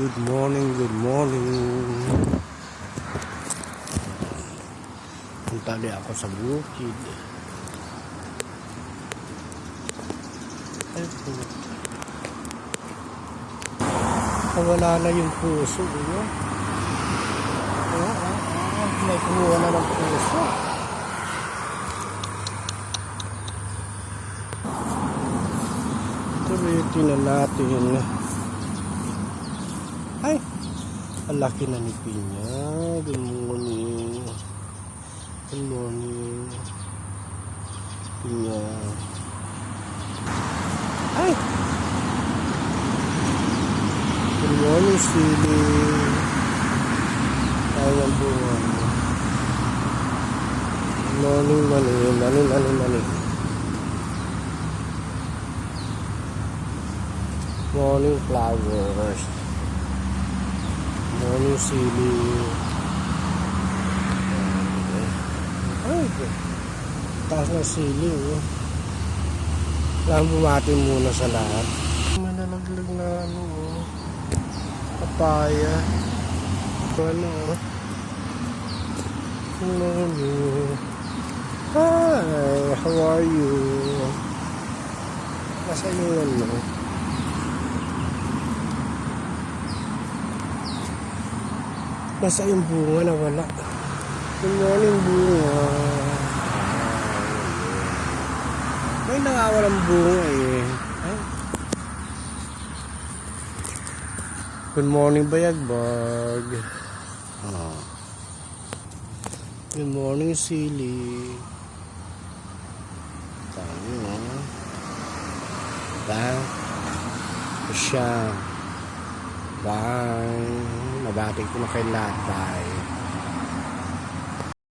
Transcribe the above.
Good morning, good morning. Punta di ako sa bukid. Ay po. Wala na yung puso. May kumuha na ng puso. Tulitin na natin. Ay, ang laki na ni Pinya. Good morning. Good morning. Pinya. Ay! Good morning, Sili. Ayang bunga. Good morning, mani. Morning, flowers. Morning, Sili. Ay, taas na sili. Kailangan bumati muna sa lahat. May nalaglag na papaya. Morning. Hi, how are you? Nasa yung nasa yung bunga na wala. Good morning, bunga. May nangawalang bunga eh. Ay. Good morning, bayagbag. Oh. Good morning, Sili. Tayo Bye. Siya. Bye. Nabati ko na kay lahat. Bye.